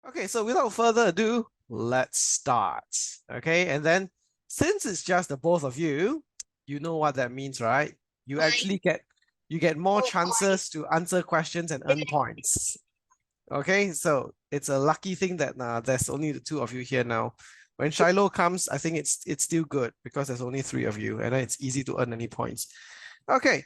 Okay, so without further ado, let's start. Okay, and then since it's just the both of you, you know what that means, right? You actually get more chances to answer questions and earn points. Okay, so it's a lucky thing that there's only the two of you here now. When Shiloh comes, I think it's still good because there's only three of you, and then it's easy to earn any points. Okay,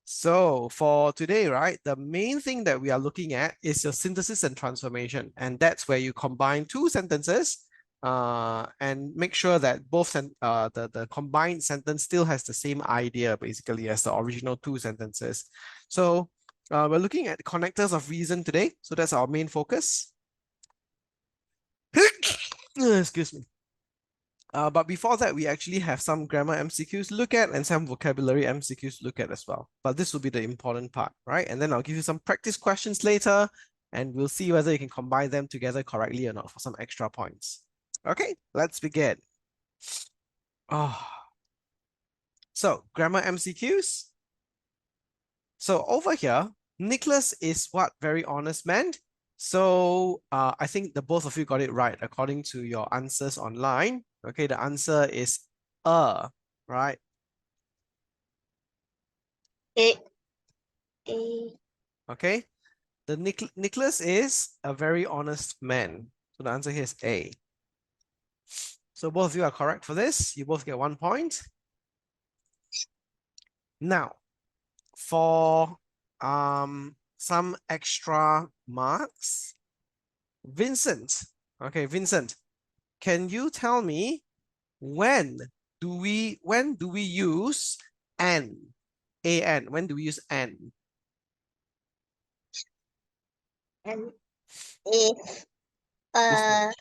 so for today, right, the main thing that we are looking at is your synthesis and transformation, and that's where you combine two sentences and make sure that both the combined sentence still has the same idea basically as the original two sentences. So we're looking at connectors of reason today, so that's our main focus. Excuse me. But before that, we actually have some grammar MCQs to look at and some vocabulary MCQs to look at as well. But this will be the important part, right? And then I'll give you some practice questions later, and we'll see whether you can combine them together correctly or not for some extra points. Okay, let's begin. So grammar MCQs. So over here, Nicholas is what very honest meant. So I think the both of you got it right according to your answers online. Okay, the answer is right? A. Okay, the Nicholas is a very honest man. So the answer here is A. So both of you are correct for this. You both get 1 point. Now, for some extra marks, Vincent. Okay, Vincent, can you tell me when do we use an? An. When do we use an? And if This one.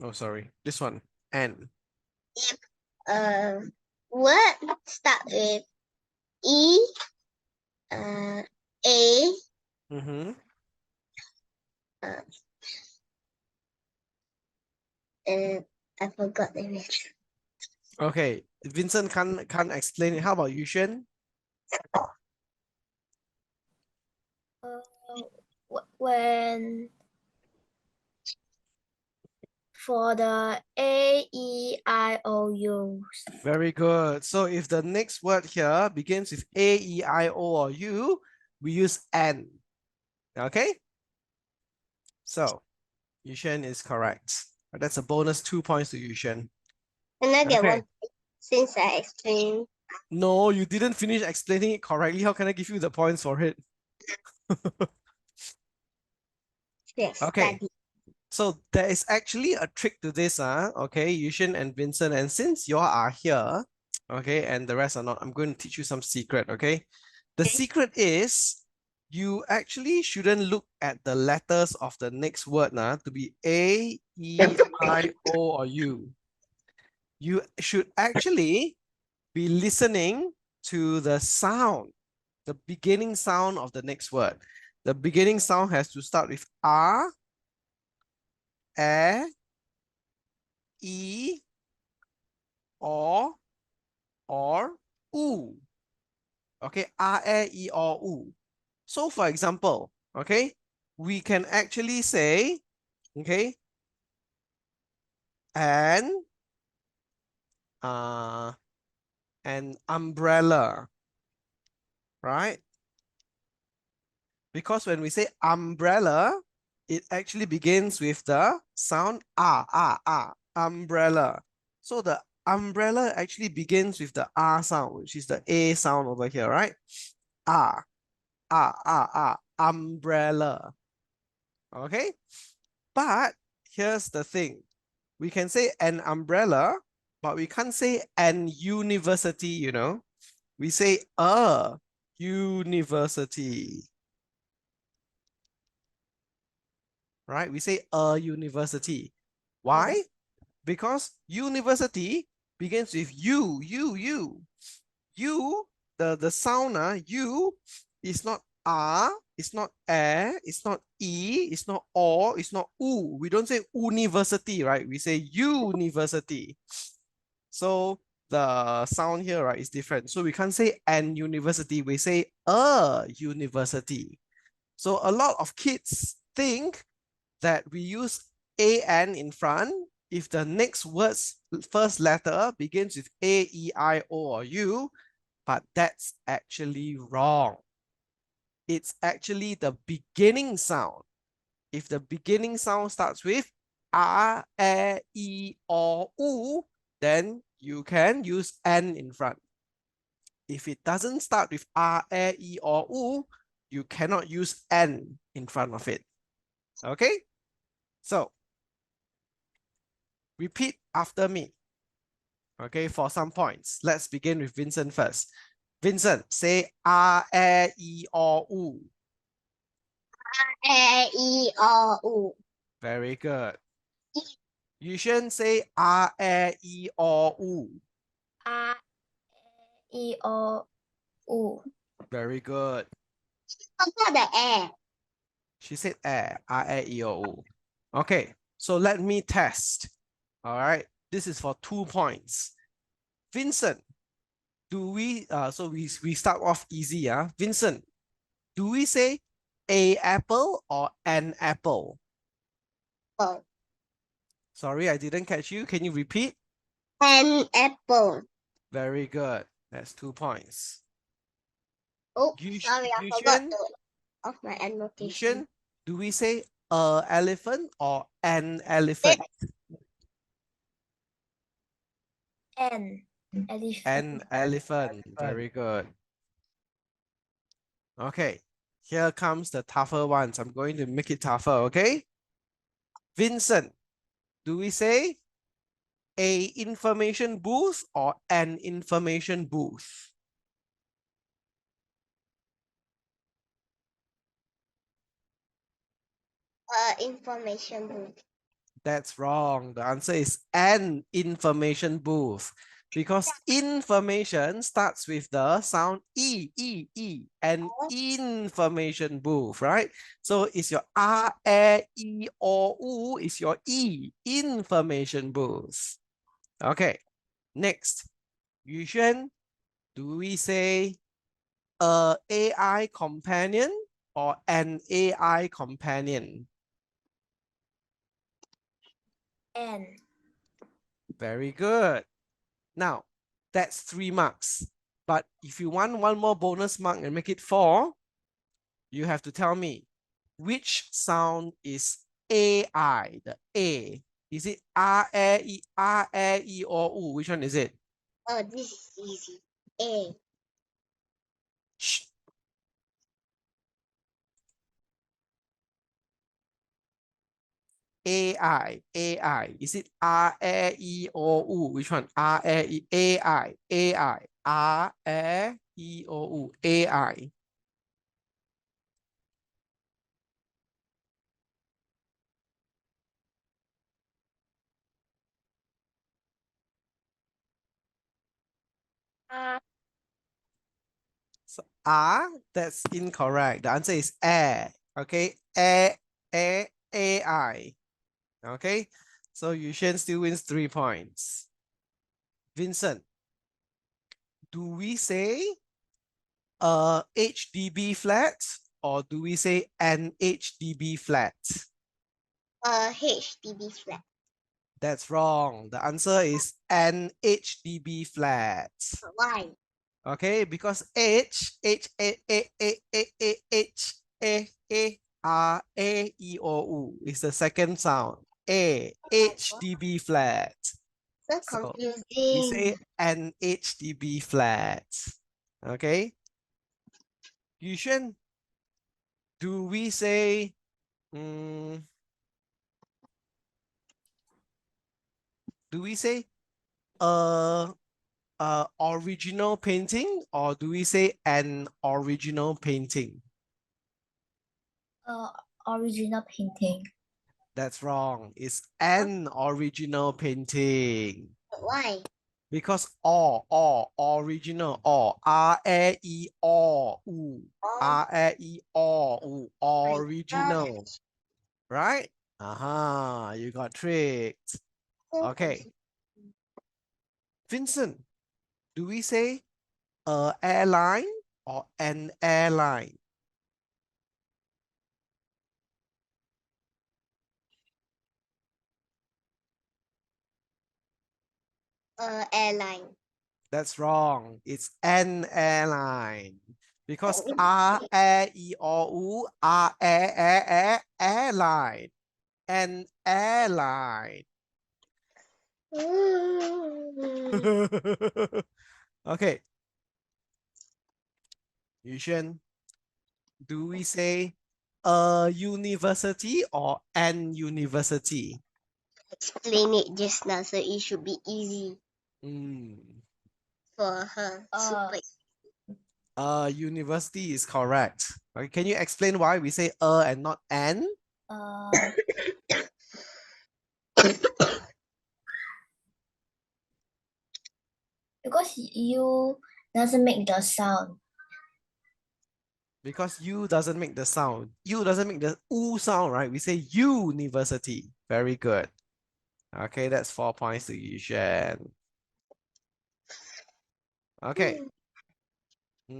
Oh, sorry. This one. An. if word start with E, A, and I forgot the rest. Okay, Vincent can't explain it. How about Yushen? When for the A, E, I, O, U. Very good. So if the next word here begins with A, E, I, O, or U, we use an. Okay? So Yushen is correct. That's a bonus 2 points to Yushen. And I get Okay. 1 since I explained. No, you didn't finish explaining it correctly. How can I give you the points for it? Yes. Okay. Study. So there is actually a trick to this, okay, Yushin and Vincent. And since you all are here, okay, and the rest are not, I'm going to teach you some secret, okay? The secret is you actually shouldn't look at the letters of the next word to be A, E, I, O, or U. You should actually be listening to the sound, the beginning sound of the next word. The beginning sound has to start with R, E, or U. Okay, R, E, or U. So for example, okay, we can actually say, okay, an umbrella, right? Because when we say umbrella, it actually begins with the sound umbrella. So the umbrella actually begins with the R sound, which is the A sound over here, right? Umbrella. Okay? But here's the thing. We can say an umbrella, but we can't say an university, you know? We say a university. Right? We say a university. Why? Because university begins with U. U, the sound, U is not R, it's not A, it's not E, it's not O, it's not U. We don't say university, right? We say university. So the sound here, right, is different. So we can't say an university, we say a university. So a lot of kids think that we use an in front, if the next word's first letter begins with A, E, I, O, or U, but that's actually wrong. It's actually the beginning sound. If the beginning sound starts with A, E, O, U, then you can use N in front. If it doesn't start with A, E, or U, you cannot use N in front of it. Okay? So, repeat after me. Okay, for some points. Let's begin with Vincent first. Vincent, say A, E, or U. E, O, U. Very good. Yushen, say A, E, or U. A, E, O, U. Very good. Forgot the air. She said A, E, or U. Okay, so let me test. All right, this is for 2 points. Vincent, do we, so we start off easy, Vincent, do we say a apple or an apple? Oh, Sorry, I didn't catch you. Can you repeat? an apple. Very good. That's 2 points. Oh, Yush- sorry, I forgot Yushen, to off my annotation. Yushen, do we say a elephant or an elephant? N, elephant. An elephant. Very good. Okay, here comes the tougher ones. I'm going to make it tougher, okay? Vincent, do we say a information booth or an information booth? Information booth. That's wrong. The answer is an information booth because information starts with the sound E, E, E, an information booth, right? So it's your R, E, O, U is your E, information booth. Okay, next. Yuxuan, do we say a AI companion or an AI companion? N. Very good. Now, that's 3 marks. But if you want one more bonus mark and make it 4, you have to tell me which sound is AI, the A. Is it R, E, or U? Which one is it? Oh, this is easy. A. Shh. AI. Is it R, E, or U? Which one? R, E, AI, R, E, or U, AI. So that's incorrect. The answer is air. Okay, AI. Okay, so Yushen still wins 3 points. Vincent, do we say HDB flat or do we say an HDB flat? HDB flat. That's wrong. The answer is an HDB flat. Why? Okay, because H, R, E, O, U is the second sound. HDB flat. So So we confusing. say an HDB flat. Okay. Yushen, do we say original painting or do we say an original painting? Original painting. That's wrong. It's an original painting. Why? Because original, R-E, U, R-E, U, original, right? You got tricked. Okay. Vincent, do we say a airline or an airline? Airline. That's wrong. It's an airline. Because a, e, o, u, airline. An airline. Okay. Yuxuan, do we say a university or an university? Explain it just now, so it should be easy for her. Super. University is correct. Okay, can you explain why we say and not an? Because you doesn't make the sound. Because U doesn't make the sound. U doesn't make the U sound, right? We say university. Very good. Okay, that's 4 points to Yushan. Okay. How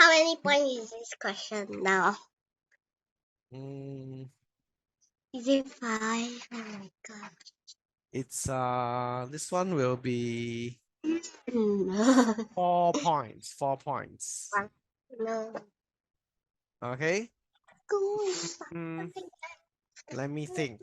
many points is this question now? Is it 5? Oh my god. It's this one will be No. 4 points. 4 points. No. Okay. Go. Let me think.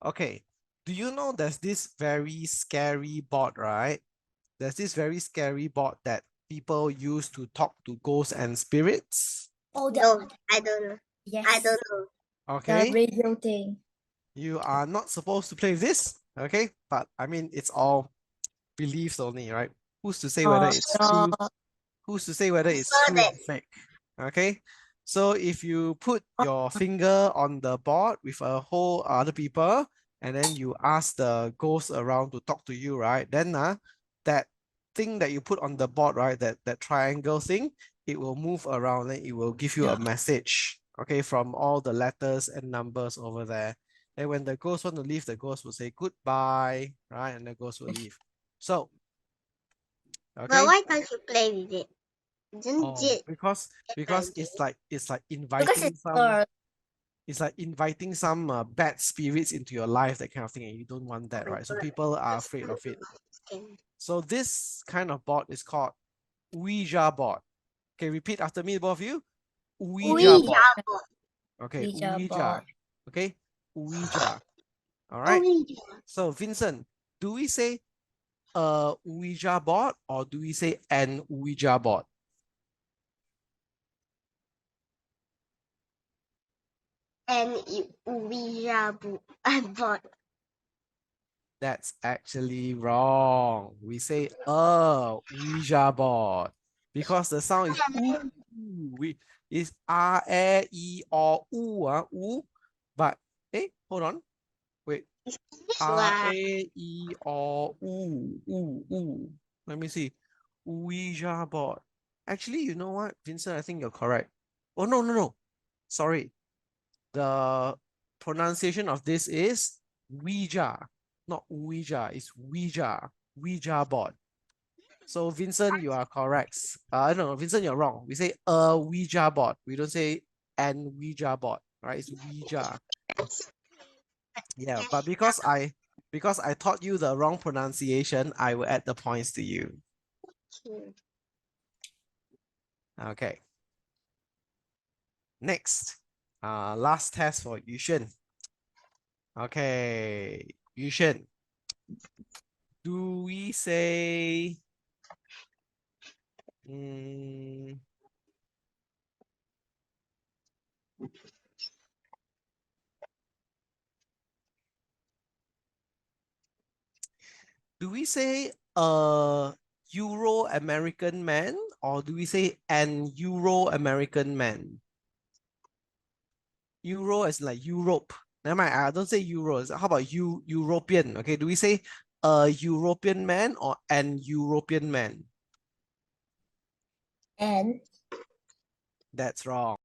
Okay. Do you know there's this very scary board, right? There's this very scary board that people use to talk to ghosts and spirits. Oh, No, I don't know. yes. I don't know. Okay. The radio thing. You are not supposed to play with this. Okay. But I mean, it's all beliefs only, right? Who's to say whether it's true? Who's to say whether it's true or fake? Okay. So if you put your finger on the board with a whole other people, and then you ask the ghost around to talk to you, right? Then that thing that you put on the board, right? That triangle thing, it will move around and it will give you a message, okay, from all the letters and numbers over there. And when the ghost want to leave, the ghost will say goodbye, right? And the ghost will leave. So, okay. But why can't you play with it? Because it's like inviting some bad spirits into your life, that kind of thing, and you don't want that, right? So people are afraid of it. So this kind of board is called Ouija board. Okay, repeat after me, both of you. Ouija board. Okay, Ouija. Okay, Ouija. All right. So Vincent, do we say a Ouija board or do we say an Ouija board? And Ouija board. That's actually wrong. We say a Ouija board because the sound is ooh. It's R-A-E-O-U, but hold on. Wait. R-A-E-O-U. Let me see. Ouija board. Actually, you know what, Vincent? I think you're correct. Oh, no. Sorry. The pronunciation of this is Ouija, not Ouija. It's Ouija board. So Vincent, you are correct. No, Vincent, you're wrong. We say a Ouija board. We don't say an Ouija board, right? It's Ouija. Yeah, but because I taught you the wrong pronunciation, I will add the points to you. Okay. Next, last test for Yushen. Okay, Yushen. Do we say a Euro-American man or do we say an Euro-American man? Euro is like Europe. Never mind, I don't say Euro. How about European? Okay, do we say a European man or an European man? And That's wrong.